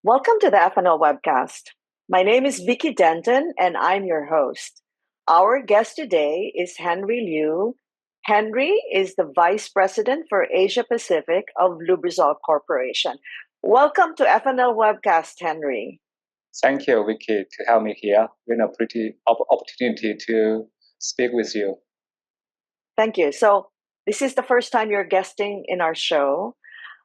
Welcome to the F+L Webcast. My name is Vicky Denton, and I'm your host. Our guest today is Henry Liu. Henry is the Vice President for Asia Pacific of Lubrizol Corporation. Welcome to F+L Webcast, Henry. Thank you, Vicky, to have me here. It's a pretty opportunity to speak with you. Thank you. So this is the first time you're guesting in our show.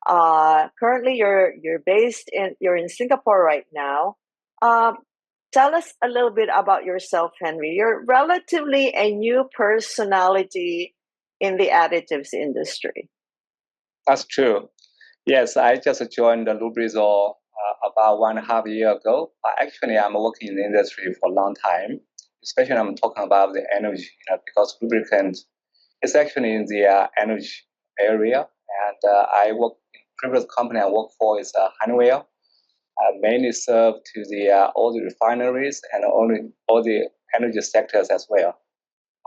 Currently, you're in Singapore right now. Tell us a little bit about yourself, Henry. You're relatively a new personality in the additives industry. That's true. Yes, I just joined the Lubrizol about 1.5 years ago. Actually, I'm working in the industry for a long time. Especially, I'm talking about the energy, because lubricant is actually in the energy area. And I work in previous company I work for is Honeywell. Mainly serve to the all the refineries and all the energy sectors as well.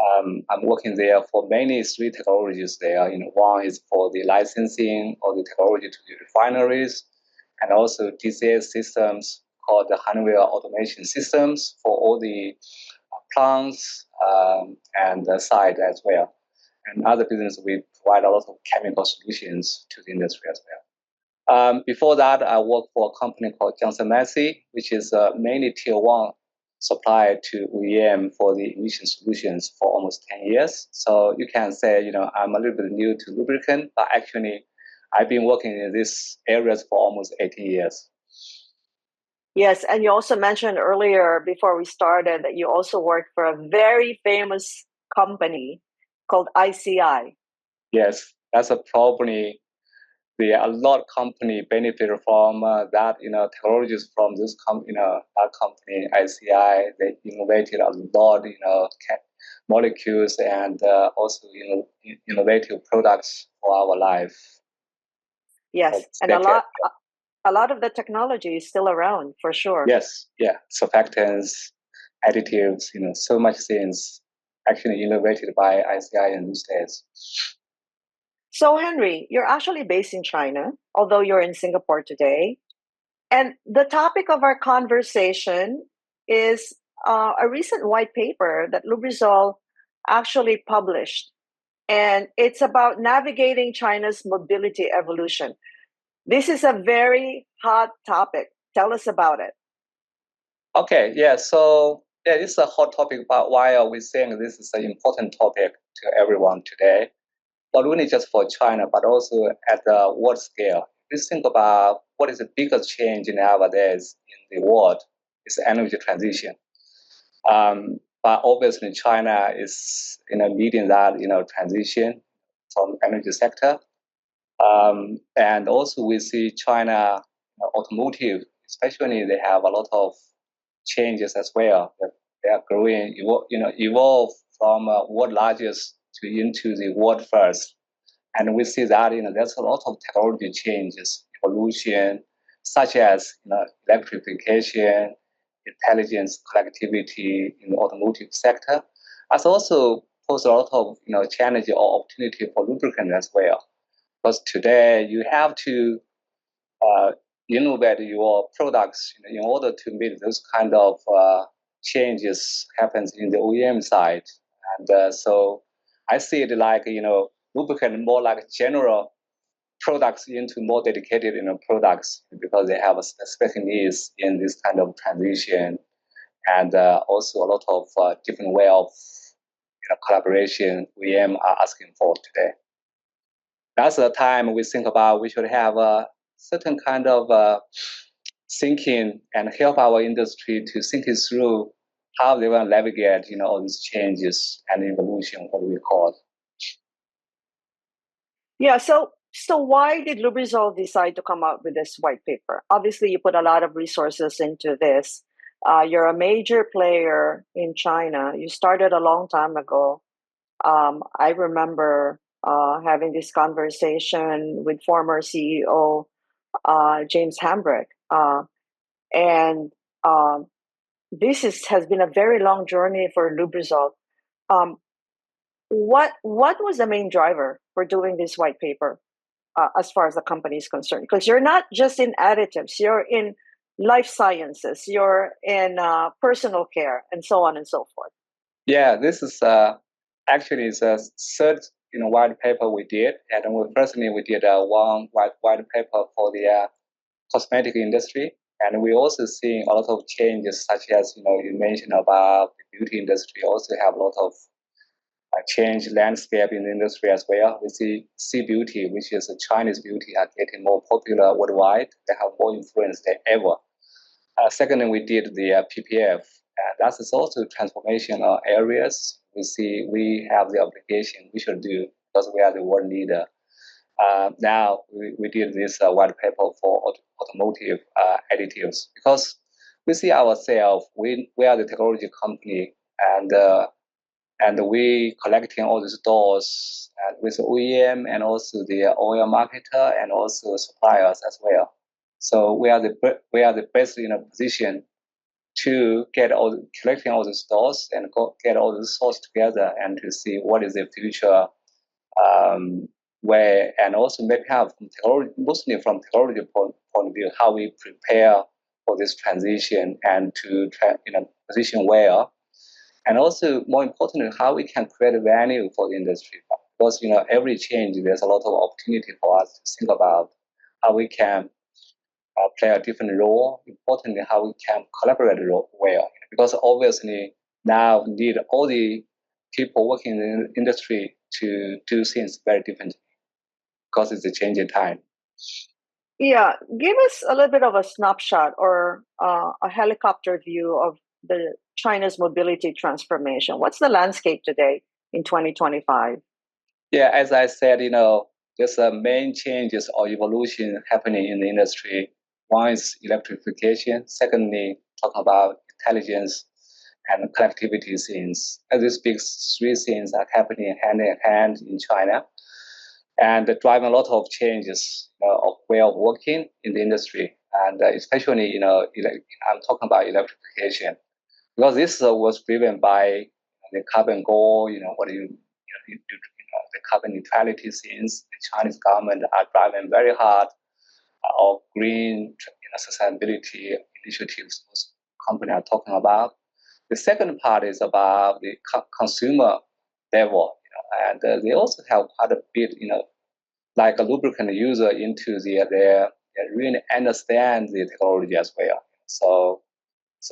I'm working there for mainly 3 technologies there. One is for the licensing of the technology to the refineries, and also DCS systems called the Honeywell automation systems for all the plants and the site as well. And other business, we provide a lot of chemical solutions to the industry as well. Before that, I worked for a company called Johnson Matthey, which is mainly tier 1 supplier to OEM for the emission solutions for almost 10 years. So you can say, I'm a little bit new to lubricant, but actually I've been working in these areas for almost 18 years. Yes, and you also mentioned earlier before we started that you also worked for a very famous company called ICI. Yes, that's probably a lot of company benefit from that, technologies from this that company, ICI. They innovated a lot, molecules and also, innovative products for our life. Yes, and a lot of the technology is still around for sure. Yes, yeah, surfactants, additives, so much things actually innovated by ICI in these days. So, Henry, you're actually based in China, although you're in Singapore today. And the topic of our conversation is a recent white paper that Lubrizol actually published. And it's about navigating China's mobility evolution. This is a very hot topic. Tell us about it. Okay, yeah, so it's a hot topic, but why are we saying this is an important topic to everyone today? Not only just for China, but also at the world scale. If you think about what is the biggest change nowadays in the world, is energy transition. But obviously, China is leading that transition from energy sector, and also we see China automotive, especially they have a lot of changes as well. They are growing, evolve from world largest to into the world first. And we see that there's a lot of technology changes, evolution, such as electrification, intelligence, connectivity in the automotive sector. Has also posed a lot of challenge or opportunity for lubricant as well. Because today you have to innovate your products in order to meet those kind of changes happens in the OEM side. And so I see it like, lubricant more like general products into more dedicated products, because they have a specific needs in this kind of transition, and also a lot of different way of collaboration OEM are asking for today. That's the time we think about we should have a certain kind of thinking and help our industry to think it through how they will navigate, all these changes and evolution, what we call. Yeah, so why did Lubrizol decide to come out with this white paper? Obviously, you put a lot of resources into this. You're a major player in China. You started a long time ago. I remember having this conversation with former CEO James Hambrick, and this has been a very long journey for Lubrizol. What was the main driver for doing this white paper as far as the company is concerned? Because you're not just in additives, you're in life sciences, you're in personal care, and so on and so forth. Yeah, this is actually is a third white paper we did, and personally we did one white paper for the cosmetic industry, and we also seeing a lot of changes, such as you mentioned about the beauty industry. Also have a lot of change landscape in the industry as well. We see beauty, which is a Chinese beauty, are getting more popular worldwide. They have more influence than ever. Secondly, we did the PPF. That is also transformational areas. We have the obligation we should do because we are the world leader. Now we did this white paper for automotive additives because we see ourselves, we are the technology company, and we collecting all these doors with OEM and also the oil marketer and also suppliers as well. So we are the best in a position to collecting all these doors and get all the source together and to see what is the future way, and also maybe have mostly from technology point of view, how we prepare for this transition and to position where, and also more importantly, how we can create value for the industry. Because every change, there's a lot of opportunity for us to think about how we can play a different role. Importantly, how we can collaborate well. Because obviously now we need all the people working in the industry to do things very differently because it's a changing time. Yeah, give us a little bit of a snapshot or a helicopter view of the China's mobility transformation. What's the landscape today in 2025? Yeah, as I said, there's a main changes or evolution happening in the industry. One is electrification. Secondly, talk about intelligence and connectivity things. And these big three things are happening hand in hand in China, and driving a lot of changes of way of working in the industry, and especially I'm talking about electrification because this was driven by the carbon goal. What you do, the carbon neutrality things. The Chinese government are driving very hard of green sustainability initiatives. Those companies are talking about. The second part is about the consumer level, and they also have quite a bit, like a lubricant user into their really understand the technology as well. So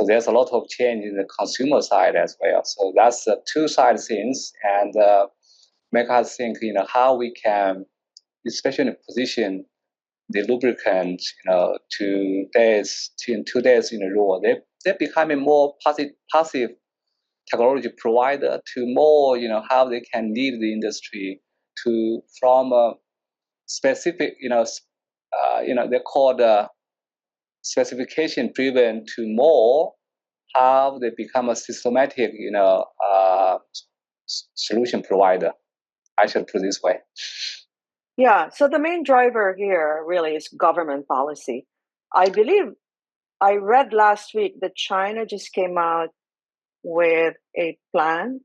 there's a lot of change in the consumer side as well. So that's the two side things, and make us think, how we can, especially position the lubricant, in 2 days in a row. They're becoming more passive technology provider to more, how they can lead the industry to from a specific, they're called specification driven to more how they become a systematic, solution provider. I should put it this way. Yeah, so the main driver here really is government policy. I believe I read last week that China just came out with a plan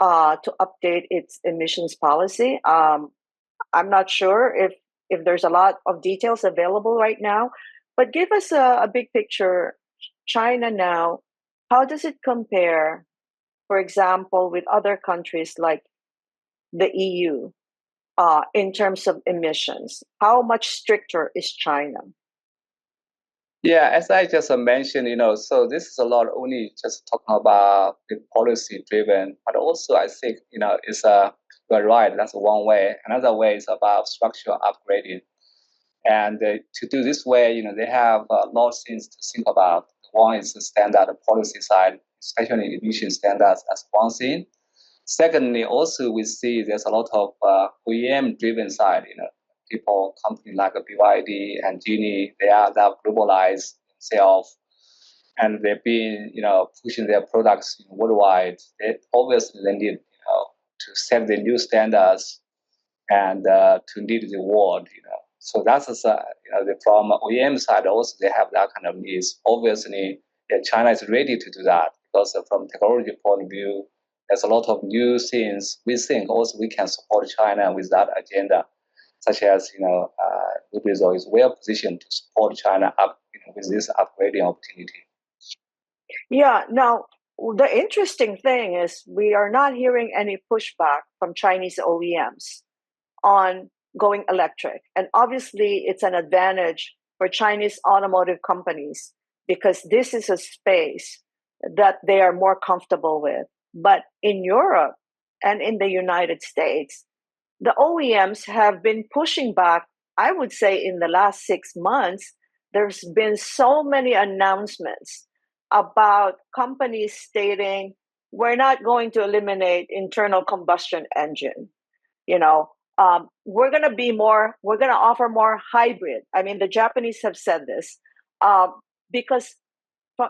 to update its emissions policy. I'm not sure if there's a lot of details available right now, but give us a big picture. China now, how does it compare, for example, with other countries like the EU in terms of emissions? How much stricter is China? Yeah, as I just mentioned, so this is a lot only just talking about the policy driven, but also I think, you're right, that's one way. Another way is about structural upgrading. And to do this way, they have a lot of things to think about. One is the standard policy side, especially emission standards as one thing. Secondly, also we see there's a lot of OEM-driven side. People, companies like BYD and Genie, they have globalized themselves, and they've been, pushing their products worldwide. They obviously they need, to set the new standards and to lead the world. So that's from OEM side also they have that kind of needs. Obviously, China is ready to do that because from technology point of view, there's a lot of new things. We think also we can support China with that agenda, such as Lubrizol is well positioned to support China up with this upgrading opportunity. Yeah. Now, the interesting thing is we are not hearing any pushback from Chinese OEMs on going electric. And obviously, it's an advantage for Chinese automotive companies because this is a space that they are more comfortable with. But in Europe and in the United States, the OEMs have been pushing back. I would say in the last 6 months, there's been so many announcements about companies stating we're not going to eliminate internal combustion engine. You know, we're going to be more, we're going to offer more hybrid. I mean, the Japanese have said this because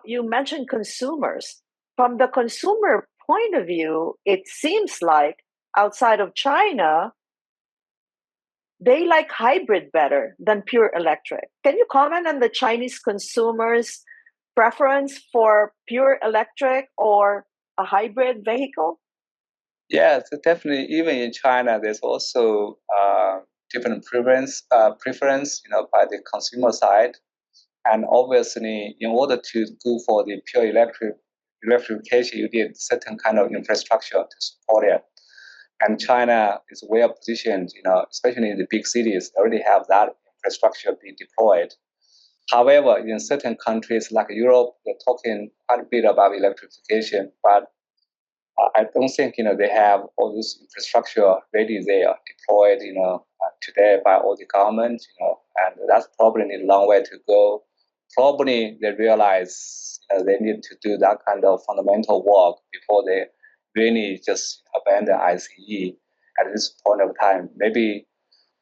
you mentioned consumers. From the consumer point of view, it seems like outside of China, they like hybrid better than pure electric. Can you comment on the Chinese consumers' preference for pure electric or a hybrid vehicle? Yeah, so definitely. Even in China, there's also different preference, by the consumer side. And obviously, in order to go for the pure electrification, you need certain kind of infrastructure to support it. And China is well positioned, especially in the big cities, already have that infrastructure being deployed. However, in certain countries like Europe, they're talking quite a bit about electrification, but I don't think they have all this infrastructure ready there, deployed today by all the government, and that's probably a long way to go. Probably they realize they need to do that kind of fundamental work before they really just abandon ICE at this point of time. Maybe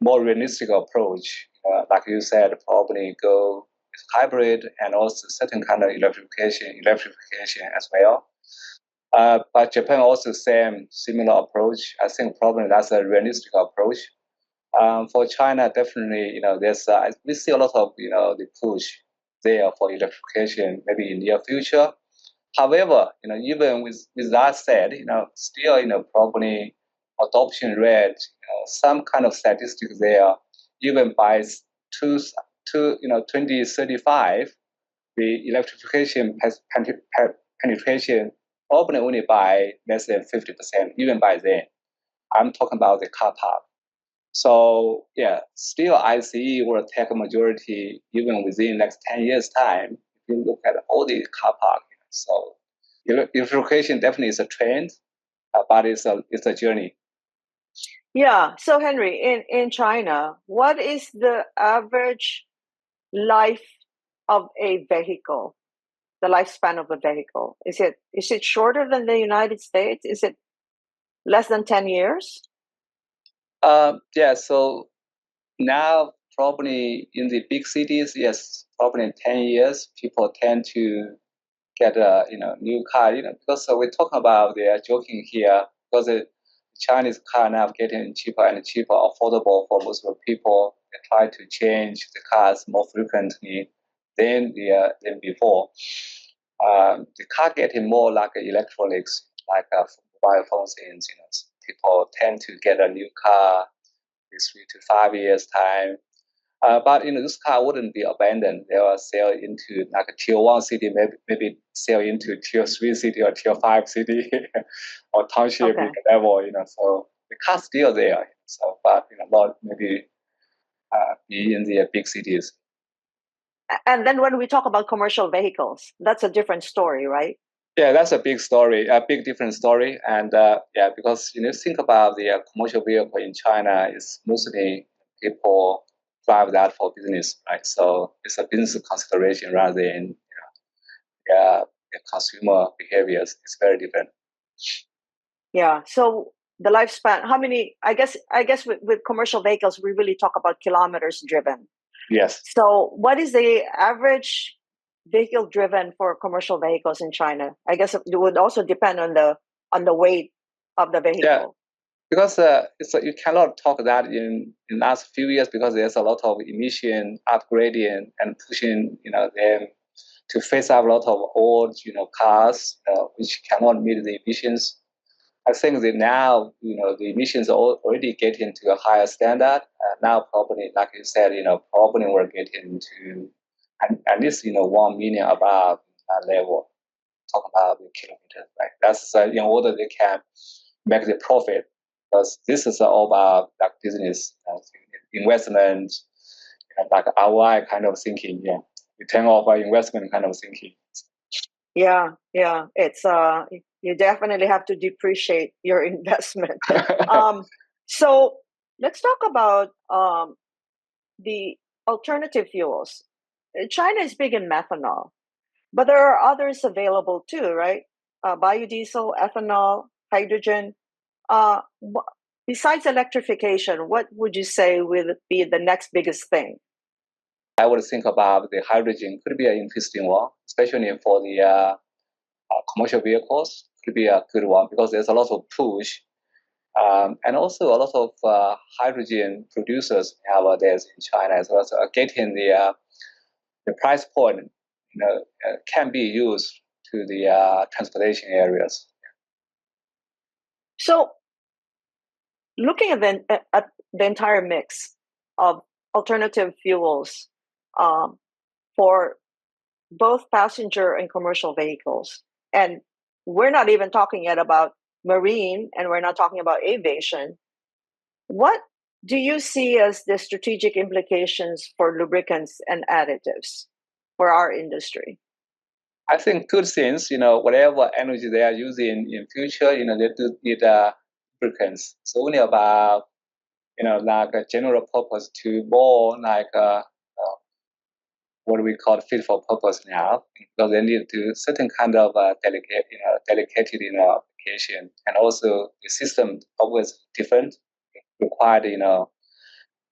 more realistic approach, like you said, probably go with hybrid and also certain kind of electrification as well. But Japan also similar approach. I think probably that's a realistic approach. For China, definitely, there's we see a lot of the push there for electrification, maybe in near future. However, even with that said, still, probably adoption rate, some kind of statistics there, even by 2035, the electrification penetration probably only by less than 50%, even by then. I'm talking about the car park. So yeah, still ICE will take a majority even within next 10 years time. If you look at all the car park, so electrification definitely is a trend, but it's a journey. Yeah. So Henry, in China, what is the average life of a vehicle? The lifespan of a vehicle? Is it shorter than the United States? Is it less than 10 years? Yeah. So now probably in the big cities, yes, probably in 10 years, people tend to get a new car. Because we're talking about they are joking here because the Chinese car now getting cheaper and cheaper, affordable for most of the people. They try to change the cars more frequently than before. The car getting more like electronics, like mobile phones, and people tend to get a new car in 3 to 5 years time. But this car wouldn't be abandoned. They will sell into like a tier 1 city, maybe sell into tier 3 city or tier 5 city or township level. So the car's still there. So, but not maybe be in the big cities. And then when we talk about commercial vehicles, that's a different story, right? Yeah, that's a big story, a big different story. And yeah, because think about the commercial vehicle in China is mostly people drive that for business, right? So it's a business consideration rather than consumer behaviors. It's very different. Yeah. So the lifespan, how many? I guess with commercial vehicles, we really talk about kilometers driven. Yes. So what is the average vehicle driven for commercial vehicles in China? I guess it would also depend on the weight of the vehicle. Yeah. Because you cannot talk that in last few years because there's a lot of emission upgrading and pushing them to face up a lot of old cars which cannot meet the emissions. I think that now the emissions are already getting to a higher standard. Now probably, like you said, probably we're getting to at least 1 million above level. Talk about the kilometers, right? That's in order they can make the profit. Because this is all about like business investment, like ROI kind of thinking. Yeah, return of investment kind of thinking. Yeah. It's you definitely have to depreciate your investment. So let's talk about the alternative fuels. China is big in methanol, but there are others available too, right? Biodiesel, ethanol, hydrogen. Uh, Besides electrification, what would you say will be the next biggest thing? I would think about the hydrogen could be an interesting one, especially for the commercial vehicles. Could be a good one because there's a lot of push, and also a lot of hydrogen producers nowadays in China as well. So getting the price point, can be used to the transportation areas. So, looking at the entire mix of alternative fuels for both passenger and commercial vehicles, and we're not even talking yet about marine, and we're not talking about aviation. What do you see as the strategic implications for lubricants and additives for our industry? I think good things, whatever energy they are using in future, they do need lubricants. It's only about, like a general purpose to more like what we call fit for purpose now, because they need to certain kind of dedicated, application, and also the system always different, required,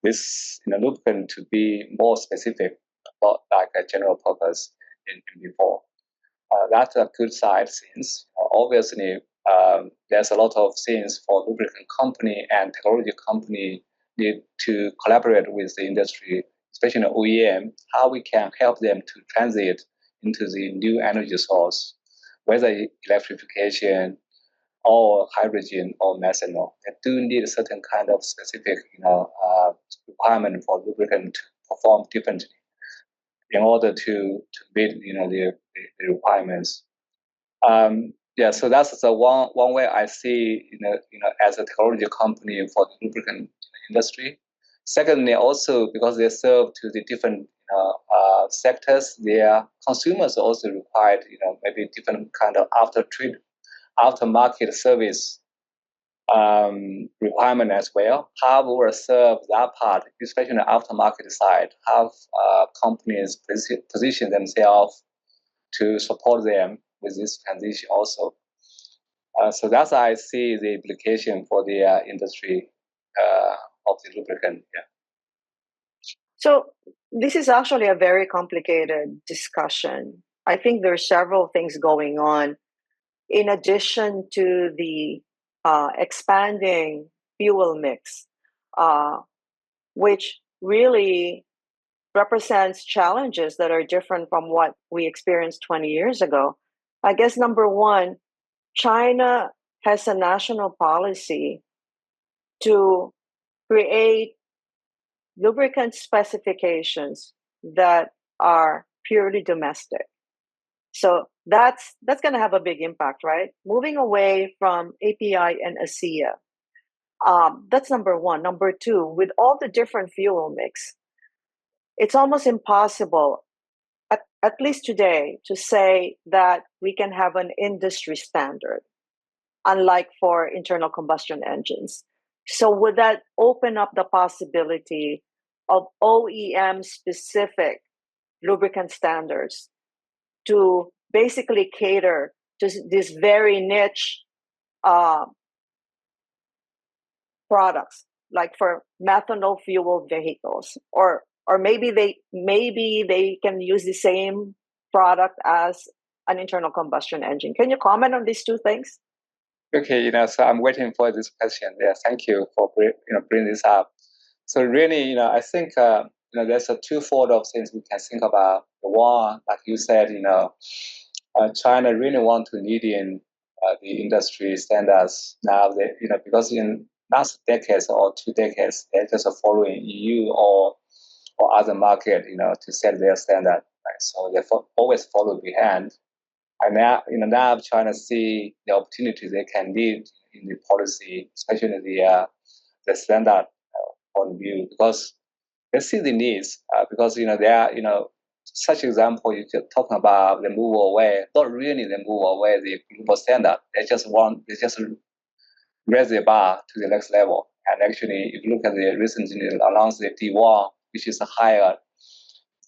this, lubricant to be more specific about like a general purpose in before. That's a good side since obviously there's a lot of things for lubricant company and technology company need to collaborate with the industry, especially OEM, how we can help them to transit into the new energy source, whether electrification or hydrogen or methanol. They do need a certain kind of specific, requirement for lubricant to perform differently in order to meet, the requirements. Yeah, so that's the one way I see, as a technology company for the lubricant industry. Secondly, also because they serve to the different sectors, their consumers also required, maybe different kind of aftermarket service requirement as well. How we will serve that part, especially on the aftermarket side, have companies position themselves to support them with this transition also. So that's how I see the implication for the industry of the lubricant. Yeah. So, this is actually a very complicated discussion. I think there are several things going on in addition to the expanding fuel mix, which really represents challenges that are different from what we experienced 20 years ago. I guess number one, China has a national policy to create lubricant specifications that are purely domestic. So that's going to have a big impact, right? Moving away from API and ASEA. That's number one. Number two, with all the different fuel mix, it's almost impossible, at least today, to say that we can have an industry standard, unlike for internal combustion engines. So would that open up the possibility of OEM specific lubricant standards to basically cater to this very niche products, like for methanol fuel vehicles, or maybe they can use the same product as an internal combustion engine. Can you comment on these two things? Okay, so I'm waiting for this question. Yeah, thank you for bringing this up. So really, I think there's a twofold of things we can think about. The one, like you said, China really want to lead in the industry standards now. They, because in last decades or 2 decades, they're just following EU or other market, to set their standard. right? So they always follow behind. And now China see the opportunity they can lead in the policy, especially the standard point of view, because they see the needs. Because they are such example you just talking about the move away, not really the move away the global standard. They just raise the bar to the next level. And actually, if you look at the recently announced the D1, which is higher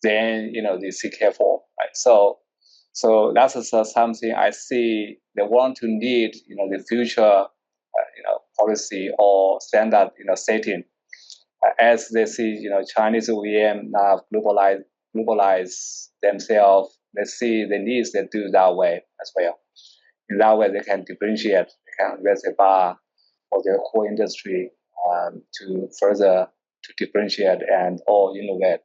than the CK4, right? So that's something I see they want to need the future policy or standard setting as they see Chinese OEM now globalize themselves. They see the needs they do that way as well. In that way, they can differentiate, they can raise the bar for the whole industry to further to differentiate and or innovate.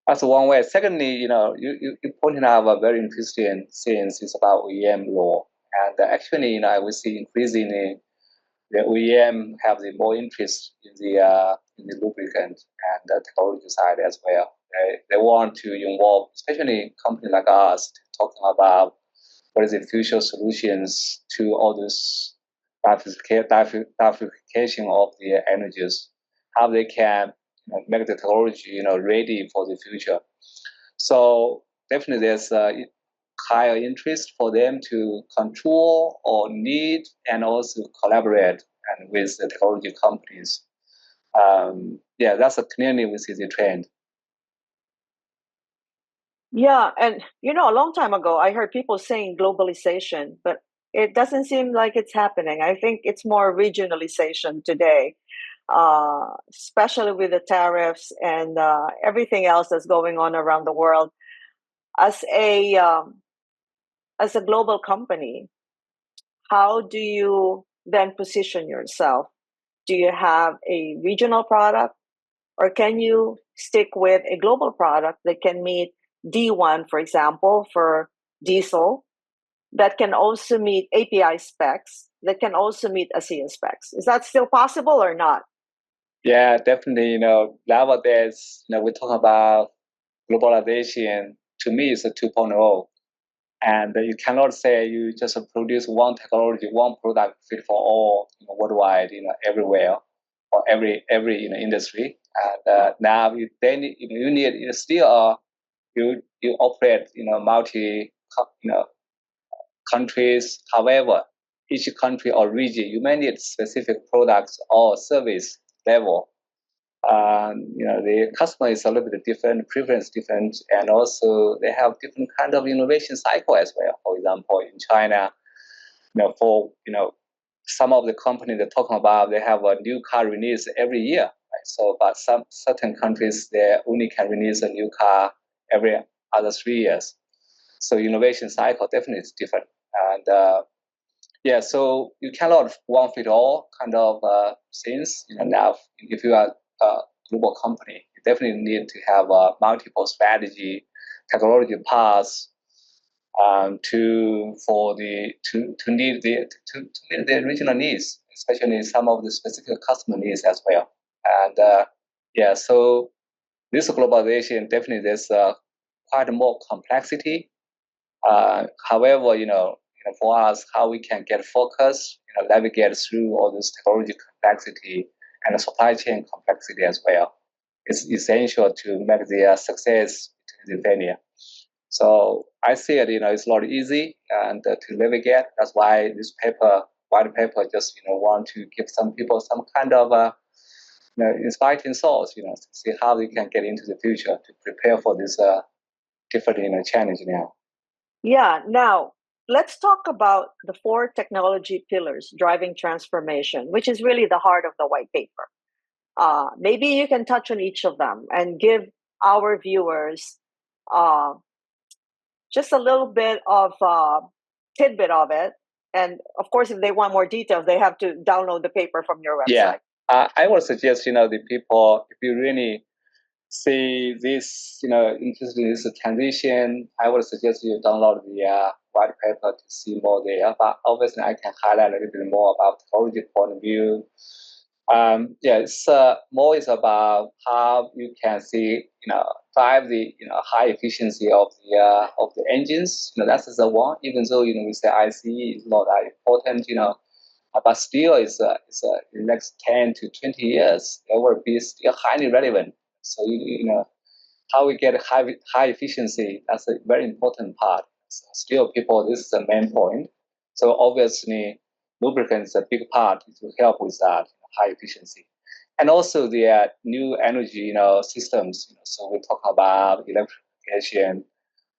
That's one way. Secondly, you pointed out a very interesting thing is about OEM law. And actually, we see increasingly the OEM have the more interest in the lubricant and the technology side as well. They want to involve, especially companies like us, talking about what is the future solutions to all this diversification of the energies, how they can make the technology ready for the future. So definitely there's a higher interest for them to control or lead and also collaborate and with the technology companies. That's clearly we see the trend. Yeah, and a long time ago, I heard people saying globalization, but it doesn't seem like it's happening. I think it's more regionalization today, especially with the tariffs and everything else that's going on around the world. As a global company, how do you then position yourself? Do you have a regional product, or can you stick with a global product that can meet D1, for example, for diesel, that can also meet API specs, that can also meet ASEAN specs? Is that still possible or not? Yeah, definitely. Nowadays, we talk about globalization. To me, it's a 2.0. And you cannot say you just produce one technology, one product fit for all worldwide, everywhere or every industry. And now you need still you operate multi countries. However, each country or region you may need specific products or service level. The customer is a little bit different, preference different, and also they have different kind of innovation cycle as well. For example, in China, for some of the companies they're talking about, they have a new car release every year. Right? So, but some certain countries they only can release a new car every other 3 years. So innovation cycle definitely is different, and so you cannot one fit all kind of things. Now if you are a global company, you definitely need to have a multiple strategy, technology paths to meet the regional needs, especially some of the specific customer needs as well. And so this globalization definitely there's quite more complexity. However, for us, how we can get focused, navigate through all this technology complexity and the supply chain complexity as well, is essential to make the success to the failure. So I see it, it's not easy and to navigate. That's why this white paper, just want to give some people some kind of inspiring thoughts, to see how they can get into the future to prepare for this different challenge now. Yeah, now let's talk about the 4 technology pillars driving transformation, which is really the heart of the white paper. Maybe you can touch on each of them and give our viewers just a little bit of tidbit of it. And of course, if they want more details, they have to download the paper from your website. Yeah, I would suggest the people, if you really see this, interested in this transition, I would suggest you download the white paper to see more there. But obviously, I can highlight a little bit more about technology point of view. It's more is about how you can see, drive the high efficiency of the engines. That's the one. Even though we say ICE is not that important, but still it's in the next 10 to 20 years it will be still highly relevant. So how we get high efficiency, that's a very important part. So still people, this is the main point. So obviously lubricants is a big part to help with that high efficiency. And also the new energy systems. So we talk about electrification,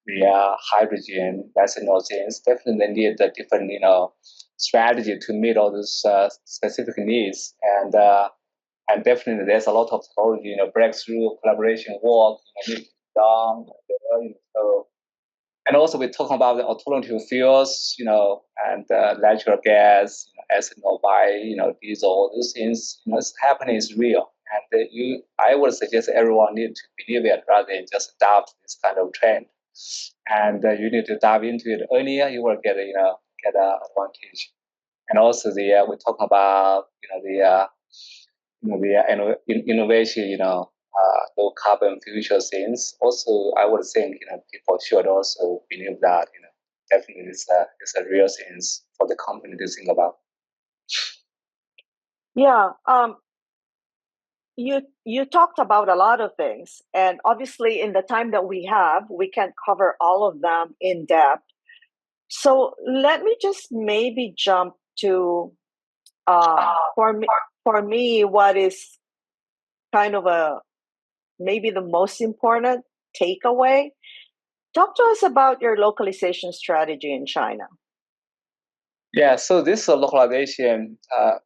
the hydrogen, methanol things. Definitely need a different strategy to meet all those specific needs. And definitely there's a lot of technology, breakthrough collaboration work need to be done. So, and also we're talking about the alternative fuels, and natural gas, ethanol, diesel, those things, it's happening, is real. And I would suggest everyone need to believe it rather than just adopt this kind of trend. And you need to dive into it earlier. You will get an advantage. And also we talk about innovation, low carbon future things. Also, I would think people should also believe that definitely it's a real things for the company to think about. Yeah. You talked about a lot of things, and obviously in the time that we have, we can't cover all of them in depth. So let me just maybe jump to for me what is kind of maybe the most important takeaway. Talk to us about your localization strategy in China. Yeah, so this localization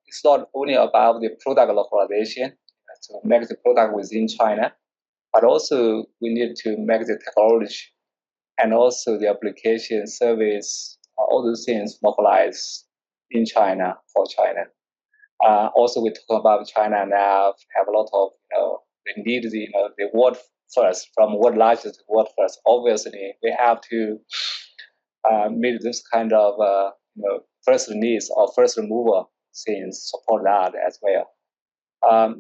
is not only about the product localization to make the product within China, but also we need to make the technology and also the application service, all those things localized in China for China. Also, we talk about China now have a lot of they need the world first, from world largest to world first. Obviously, we have to meet this kind of first needs or first mover things, support that as well.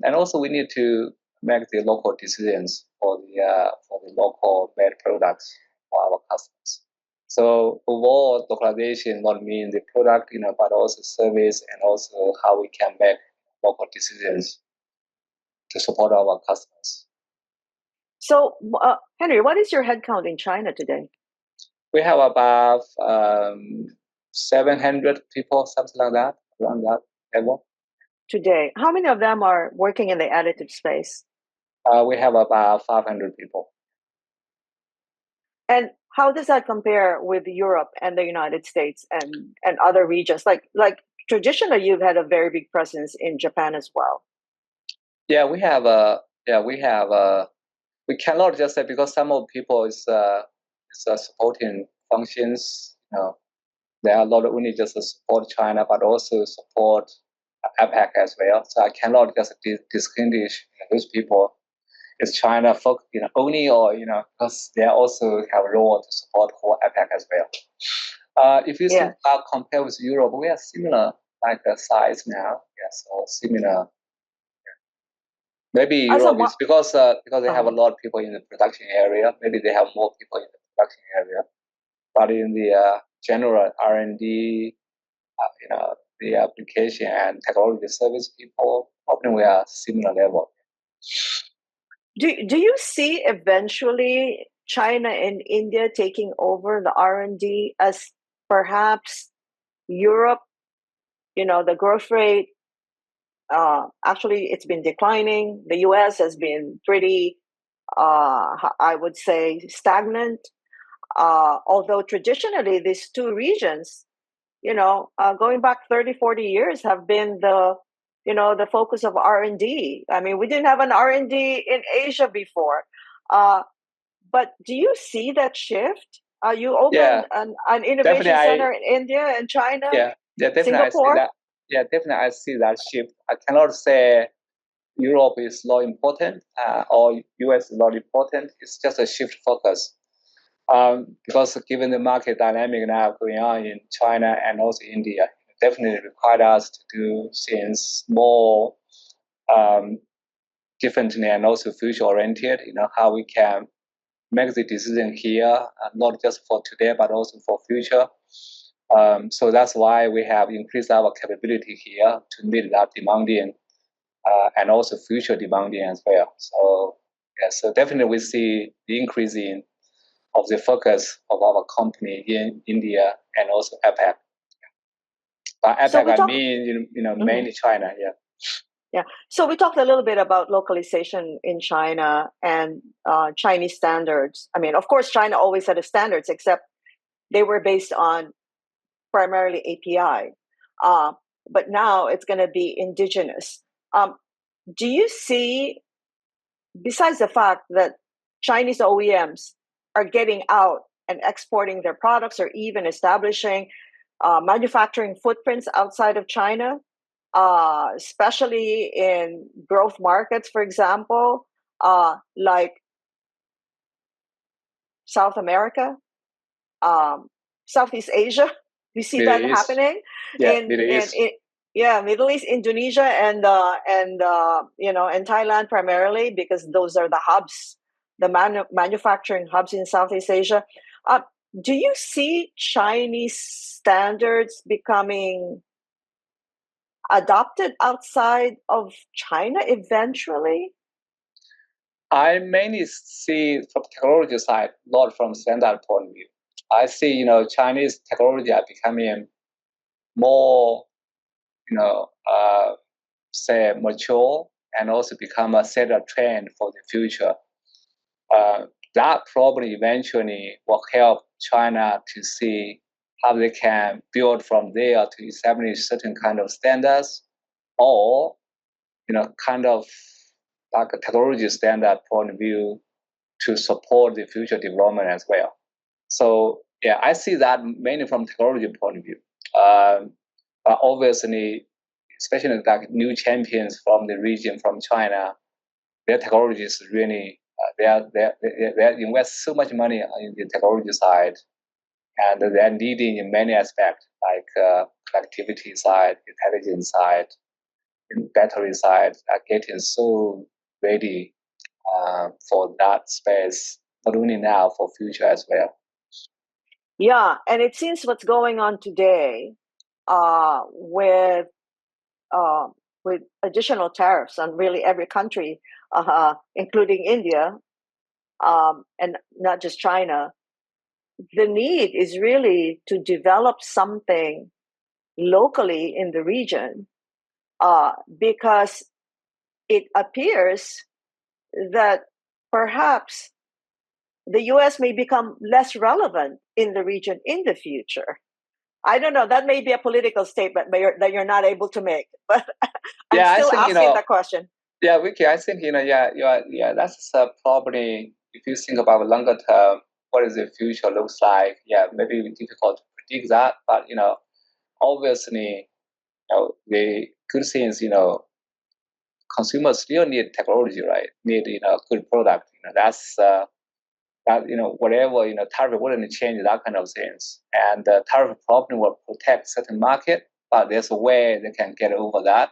And also, we need to make the local decisions for the local made products for our customers. So overall, localization not mean the product, but also service and also how we can make local decisions to support our customers. So, Henry, what is your headcount in China today? We have about 700 people, something like that, around that level. Today, how many of them are working in the additive space? We have about 500 people. And how does that compare with Europe and the United States and other regions? Like traditionally, you've had a very big presence in Japan as well. Yeah, we cannot just say because some of people is supporting functions. They are not only just support China but also support APAC as well. So I cannot just distinguish those people. Is China only, or because they also have a role to support whole APAC as well. If you think about compare with Europe, we are similar like the size now. Yes, or similar. Maybe Europe is because they have a lot of people in the production area. Maybe they have more people in the production area, but in the general R&D, the application and technology service people, probably we are similar level. Do you see eventually China and India taking over the R&D as perhaps Europe? The growth rate, actually it's been declining. The US has been pretty, I would say, stagnant. Although traditionally these two regions, going back 30, 40 years have been the focus of R&D. I mean, we didn't have an R&D in Asia before. But do you see that shift? You opened an innovation center in India and China, definitely Singapore? I see that. Yeah, definitely I see that shift. I cannot say Europe is not important or US is not important. It's just a shift focus. Because given the market dynamic now going on in China and also India, it definitely required us to do things more differently and also future oriented. How we can make the decision here, not just for today, but also for future. So that's why we have increased our capability here to meet that demanding and also future demanding as well. So yeah, so definitely we see the increasing of the focus of our company in India and also APAC. By So APAC, we I talk. mean, Mhm. mainly China. Yeah. Yeah. So we talked a little bit about localization in China and Chinese standards. I mean, of course, China always had the standards, except they were based on primarily API. Uh, but now it's going to be indigenous. Do you see, besides the fact that Chinese OEMs are getting out and exporting their products or even establishing manufacturing footprints outside of China, especially in growth markets, for example, like South America, um, Southeast Asia? We see Middle that East. happening Yeah, Middle East. yeah, Middle East, Indonesia, and and Thailand primarily, because those are the hubs, the manufacturing hubs in Southeast Asia. Uh, do you see Chinese standards becoming adopted outside of China eventually? I mainly see from technology side, not from standard point of view. I see, Chinese technology are becoming more, say mature and also become a set of trend for the future. That probably eventually will help China to see how they can build from there to establish certain kind of standards, or kind of like a technology standard point of view to support the future development as well. So yeah, I see that mainly from technology point of view. But obviously, especially like new champions from the region, from China, their technology is really they invest so much money in the technology side, and they're leading in many aspects like connectivity side, intelligence side, battery side, are getting so ready for that space, not only now, for future as well. Yeah, and it seems what's going on today uh, with uh, with additional tariffs on really every country, including India, and not just China. The need is really to develop something locally in the region, because it appears that perhaps the US may become less relevant in the region in the future. I don't know. That may be a political statement that you're not able to make, but I'm Yeah, I still think asking the question. Yeah, Vicky, I think yeah, that's probably if you think about longer term, what is the future looks like? Yeah, maybe it's difficult to predict that, but obviously, the good things, consumers still need technology, right? Need good product. That's that whatever tariff wouldn't change that kind of things, and the tariff probably will protect certain market, but there's a way they can get over that,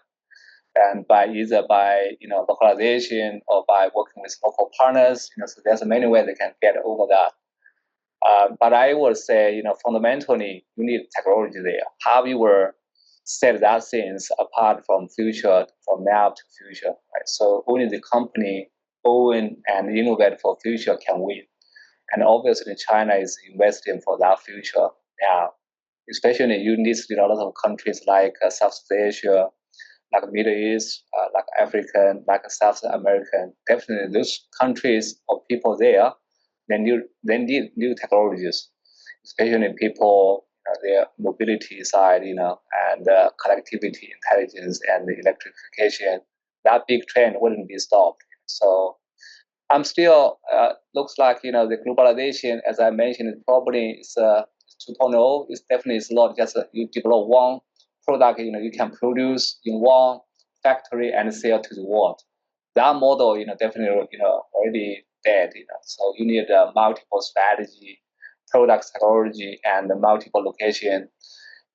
and by either by localization or by working with local partners. So there's many ways they can get over that. But I would say, fundamentally, you need technology there. How you will set that things apart from future, from now to future, right? So only the company own and innovate for future can win. And obviously, China is investing for that future now. Especially, you need a lot of countries like Southeast Asia, like Middle East, like African, like South American. Definitely, those countries or people there, they need new technologies, especially people their mobility side, and connectivity, intelligence, and the electrification. That big trend wouldn't be stopped. So I'm still looks like the globalization, as I mentioned, probably is 2.0. It's definitely it's not just you develop one product. You can produce in one factory and sell to the world. That model, definitely already dead. So you need a multiple strategy, product technology, and multiple location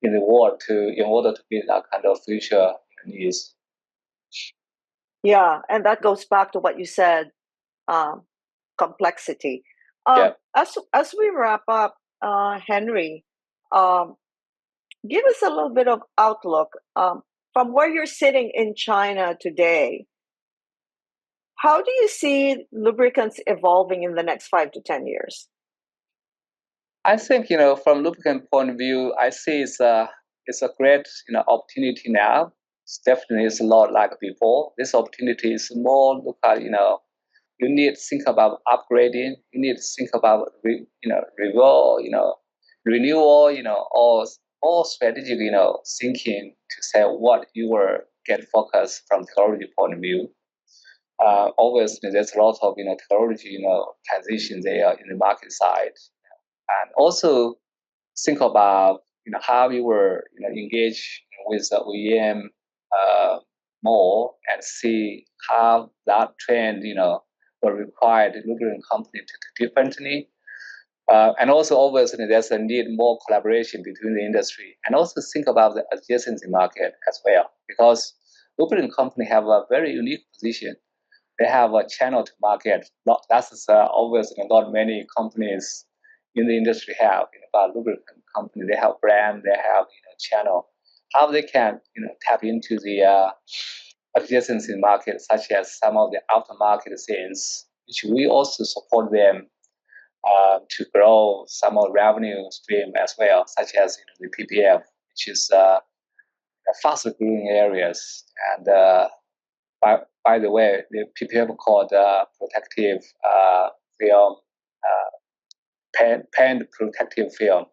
in the world in order to meet that kind of future needs. Yeah, and that goes back to what you said, um, complexity. Yeah. As we wrap up, Henry, um, give us a little bit of outlook from where you're sitting in China today. How do you see lubricants evolving in the next 5 to 10 years? I think, from lubricant point of view, I see it's a great, opportunity now. It's definitely is a lot like before. This opportunity is more look at, you need to think about upgrading. You need to think about, renewal, renewal, all strategic, thinking to say what you will get focused from technology point of view. Obviously, there's a lot of, technology, transition there in the market side, and also think about how you were engage with the OEM uh, more and see how that trend will require the lubricant company to do differently. And also, obviously, there's a need more collaboration between the industry, and also think about the adjacency market as well, because lubricant company have a very unique position. They have a channel to market. That's obviously not many companies in the industry have. But lubricant company, they have brand, they have channel. How they can tap into the adjacency market, such as some of the aftermarket sales, which we also support them to grow some of revenue stream as well, such as the PPF, which is faster growing areas. And by the way, the PPF called protective film, paint protective film.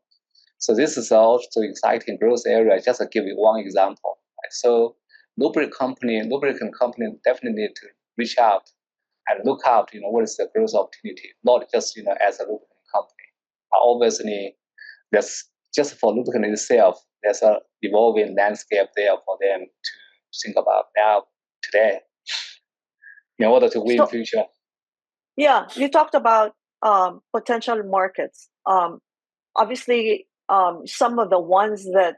So this is also exciting growth area. Just to give you one example. Right? So lubricant company definitely need to reach out and look out, what is the growth opportunity, not just, as a lubricant company. Obviously, there's just for lubricant itself, there's a evolving landscape there for them to think about now, today, in order to win So, future. yeah, you talked about potential markets. Obviously, some of the ones that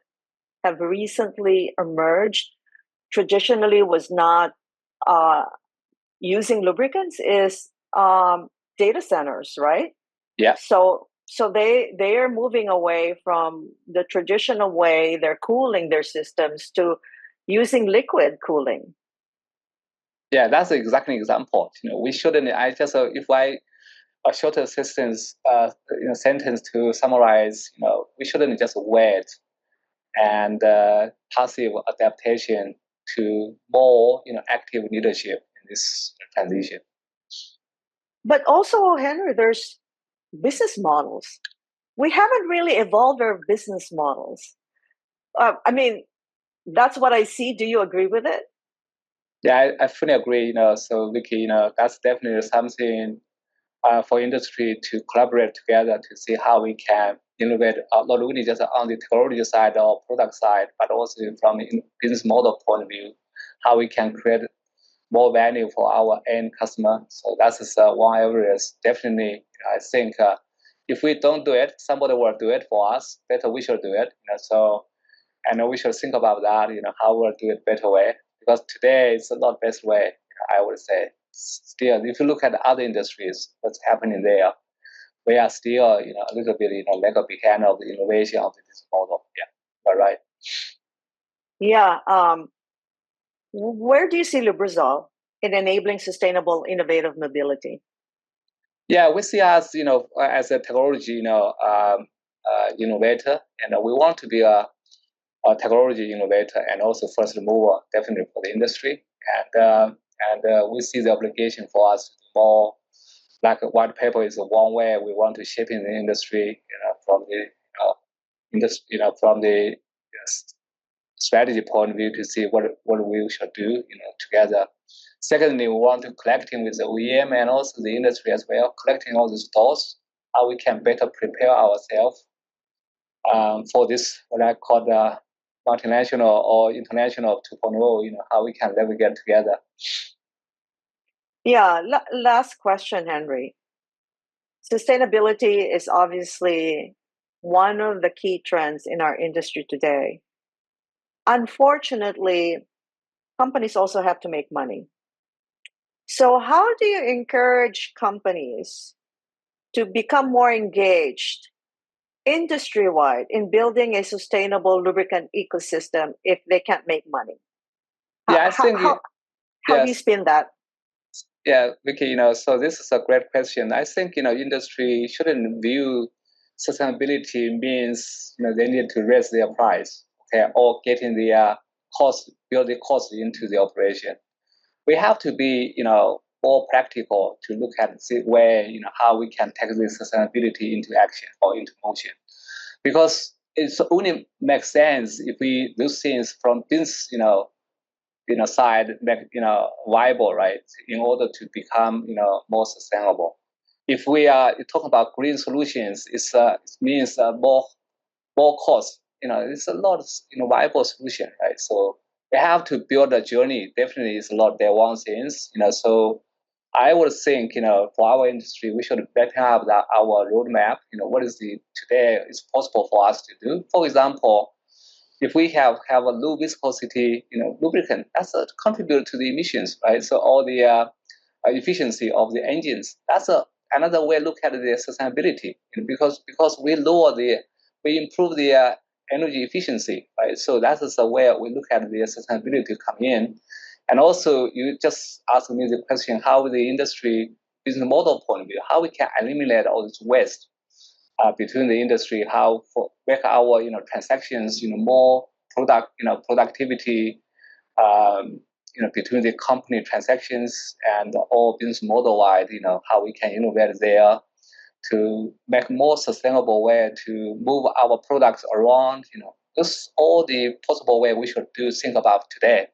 have recently emerged traditionally was not uh, using lubricants is data centers, right? Yeah. So they are moving away from the traditional way they're cooling their systems to using liquid cooling. Yeah, that's exactly example. We shouldn't. I just if I a shorter sentence, sentence to summarize. We shouldn't just wait and passive adaptation to more, active leadership in this transition. But also, Henry, there's business models. We haven't really evolved our business models. I mean, that's what I see. Do you agree with it? Yeah, I fully agree. So Vicky, that's definitely something for industry to collaborate together to see how we can innovate, not only just on the technology side or product side, but also from a business model point of view, how we can create more value for our end customer. So that's one area. Definitely, I think if we don't do it, somebody will do it for us. Better we should do it. So and we should think about that. How we'll do it better way, because today it's not best way. I would say still, if you look at other industries, what's happening there, we are still a little bit lag behind of the innovation of this model. Yeah, you're right. Yeah. Where do you see Lubrizol in enabling sustainable, innovative mobility? Yeah, we see us, as a technology, innovator, and we want to be a technology innovator and also first mover, definitely for the industry. And we see the obligation for us to do more. Like a white paper is one way we want to shape in the industry, from the industry, from the strategy point of view to see what we should do, together. Secondly, we want to collecting with the OEM and also the industry as well, collecting all these thoughts, how we can better prepare ourselves for this, what I call the multinational or international 2.0, how we can navigate together. Yeah. Last question, Henry. Sustainability is obviously one of the key trends in our industry today. Unfortunately, companies also have to make money. So, how do you encourage companies to become more engaged industry-wide in building a sustainable lubricant ecosystem if they can't make money? Yeah, I think how do you spin that? Yeah, Vicky, so this is a great question. I think, industry shouldn't view sustainability means, they need to raise their price, okay, or getting the cost, build the cost into the operation. We have to be, more practical to look at where, how we can take this sustainability into action or into motion. Because it only makes sense if we do things from this, side make viable, right? In order to become more sustainable. If we are talking about green solutions, it means more cost. It's a lot viable solution, right? So we have to build a journey. Definitely, it's a lot there one things. So I would think for our industry, we should better have our roadmap. What is today is possible for us to do. For example, if we have a low viscosity, lubricant, that's a contribute to the emissions, right? So all the efficiency of the engines, that's another way to look at the sustainability, because we improve the energy efficiency, right? So that is the way we look at the sustainability come in. And also, you just asked me the question, how the industry business model point of view, how we can eliminate all this waste between the industry, how make our transactions more productivity between the company transactions and all business model wide, how we can innovate there to make more sustainable way to move our products around. This all the possible way we should think about today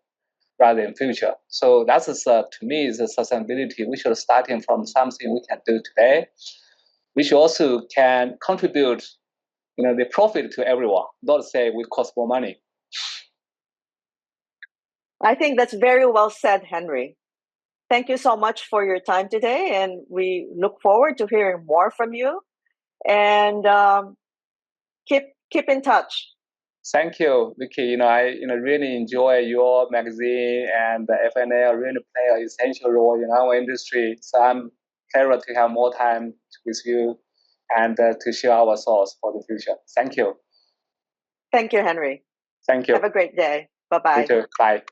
rather than future. So that's to me is the sustainability. We should starting from something we can do today, which also can contribute the profit to everyone, not say we cost more money. I think that's very well said, Henry. Thank you so much for your time today, and we look forward to hearing more from you. And keep in touch. Thank you, Vicky. I really enjoy your magazine, and the F+L really play an essential role in our industry. So I'm glad to have more time with you and to share our thoughts for the future. Thank you. Thank you, Henry. Thank you. Have a great day. Bye-bye. You too. Bye.